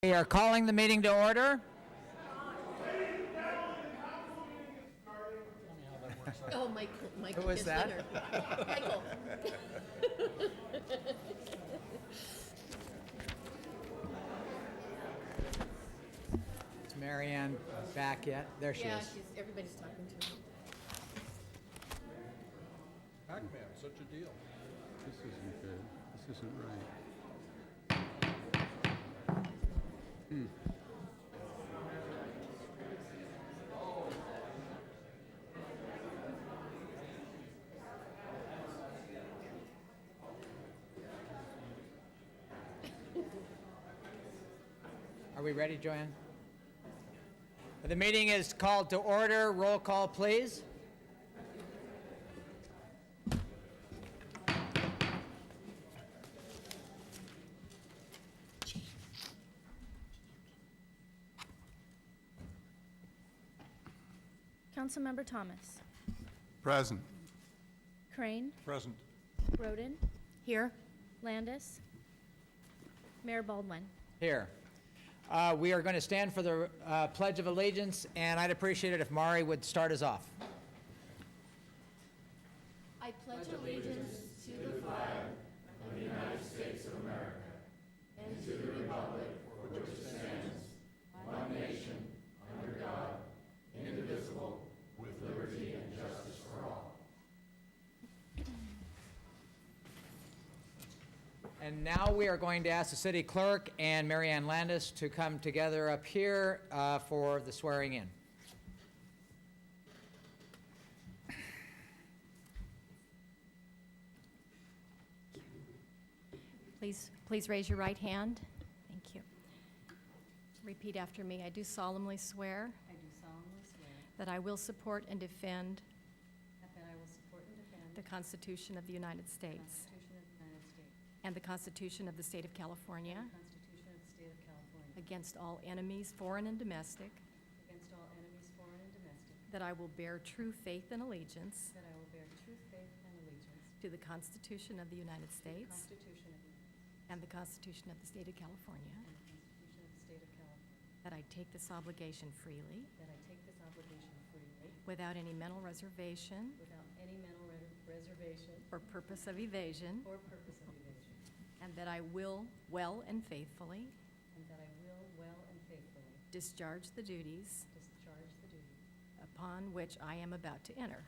We are calling the meeting to order. Oh, Michael. Who is that? Michael. Is Mary Ann back yet? There she Yeah, is. everybody's talking to her. Pac-Man, such a deal. This isn't good. This isn't right. Are we ready, Joanne? The meeting is called to order. Roll call, please. Councilmember Thomas. Present. Crane. Present. Roden. Here? Landis. Mayor Baldwin. Here. We are going to stand for the Pledge of Allegiance, and I'd appreciate it if Mari would start us off. I pledge allegiance to the flag of the United States of America and to the republic for which it stands, one nation, under God, indivisible, with liberty and justice for all. And now we are going to ask the city clerk and Mary Ann Landis to come together up here for the swearing in. Please raise your right hand. Thank you. Repeat after me. I do solemnly swear I do solemnly swear that I will support and defend that I will support and defend the Constitution of the United the States Constitution of the United States and the Constitution of the State of California and the Constitution of the State of California against all enemies, foreign and domestic, against all enemies, foreign and domestic, that I will bear true faith and allegiance that I will bear true faith and allegiance to the Constitution of the United to the States Constitution of the United States and the Constitution of the State of California, and the Constitution of the State of California, that I take this obligation freely that I take this obligation freely without any mental reservation without any mental reservation or purpose of evasion, or purpose of evasion, and that I will well and faithfully and that I will well and faithfully discharge the duties discharge the duties upon which I am about to enter.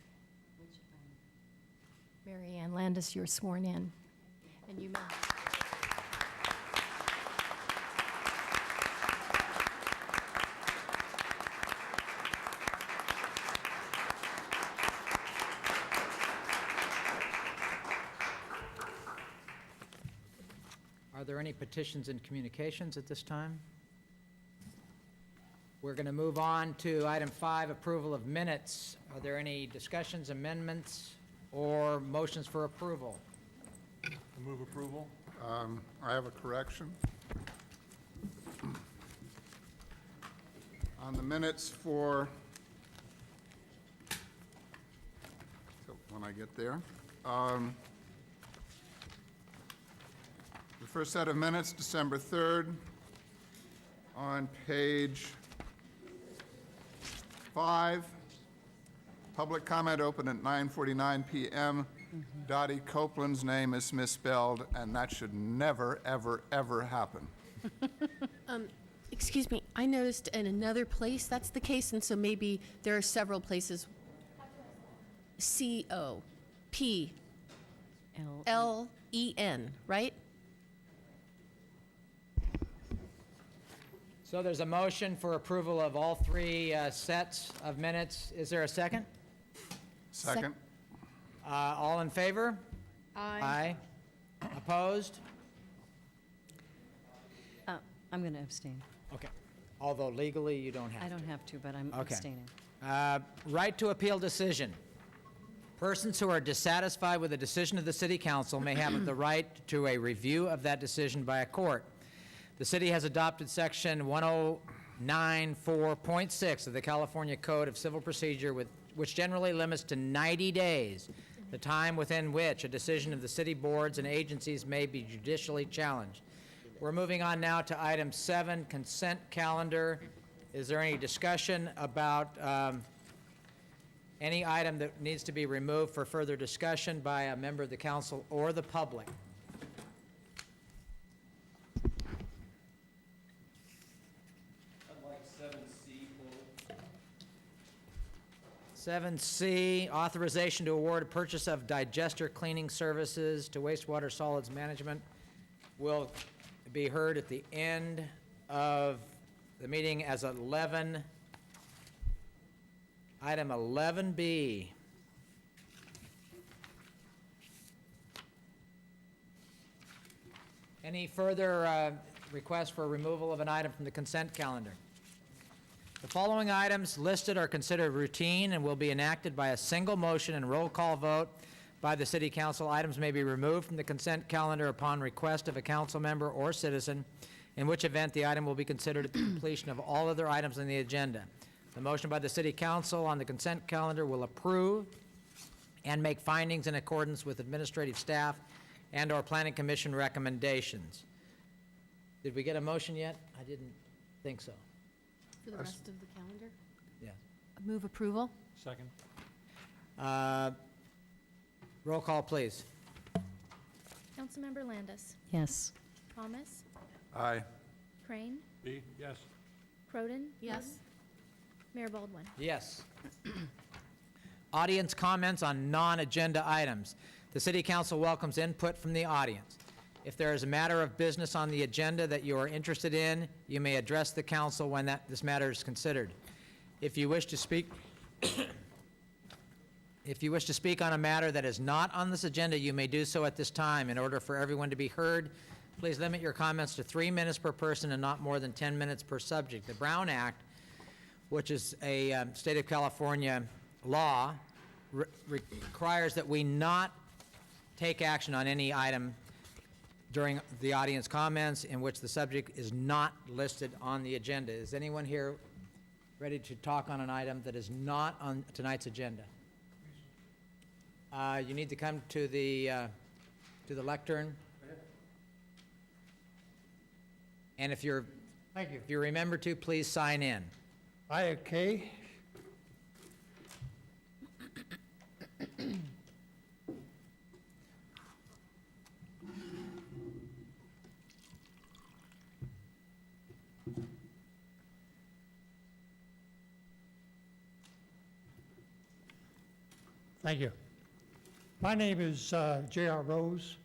which I am. Mary Ann Landis, you're sworn in. And you may. Are there any petitions and communications at this time? We're going to move on to item 5, approval of minutes. Are there any discussions, amendments, or motions for approval? I move approval. I have a correction. On the minutes for, so when I get there, the first set of minutes, December 3rd, on page 5, public comment open at 9:49 p.m. Dottie Copeland's name is misspelled, and that should never, ever, ever happen. Excuse me, I noticed in another place that's the case, and so maybe there are several places. C-O-P-L-E-N, right? So there's a motion for approval of all 3 sets of minutes. Is there a second? Second? All in favor? Aye. Opposed? I'm going to abstain. Okay. Although legally you don't have to. I don't have to, but I'm Okay. abstaining. Right to appeal decision. Persons who are dissatisfied with a decision of the city council may have the right to a review of that decision by a court. The city has adopted section 1094.6 of the California Code of Civil Procedure, which generally limits to 90 days the time within which a decision of the city boards and agencies may be judicially challenged. We're moving on now to item 7, consent calendar. Is there any discussion about any item that needs to be removed for further discussion by a member of the council or the public? I'd like 7C pulled. 7C, authorization to award a purchase of digester cleaning services to wastewater solids management will be heard at the end of the meeting as item 11B. Any further requests for removal of an item from the consent calendar? The following items listed are considered routine and will be enacted by a single motion and roll call vote by the City Council. Items may be removed from the consent calendar upon request of a council member or citizen, in which event the item will be considered at the completion of all other items on the agenda. The motion by the City Council on the consent calendar will approve and make findings in accordance with administrative staff and/or Planning Commission recommendations. Did we get a motion yet? I didn't think so. For the rest of the calendar? Yeah. Move approval? Second. Roll call, please. Councilmember Landis. Yes. Thomas. Aye. Crane. B, yes. Croden. Yes. Mayor Baldwin. Yes. Audience comments on non-agenda items. The City Council welcomes input from the audience. If there is a matter of business on the agenda that you are interested in, you may address the council when this matter is considered. If you wish to speak on a matter that is not on this agenda, you may do so at this time. In order for everyone to be heard, please limit your comments to 3 minutes per person and not more than 10 minutes per subject. The Brown Act, which is a state of California law, requires that we not take action on any item during the audience comments in which the subject is not listed on the agenda. Is anyone here ready to talk on an item that is not on tonight's agenda? You need to come to the lectern. And if you remember to, please sign in. Aye, okay. Thank you. My name is J.R. Rose.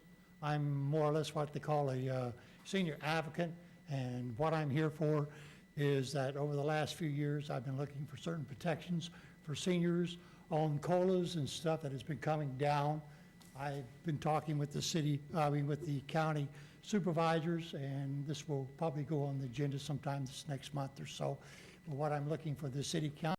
I'm more or less what they call a senior advocate, and what I'm here for is that over the last few years, I've been looking for certain protections for seniors on COLAs and stuff that has been coming down. I've been talking with with the county supervisors, and this will probably go on the agenda sometime this next month or so. But what I'm looking for the city council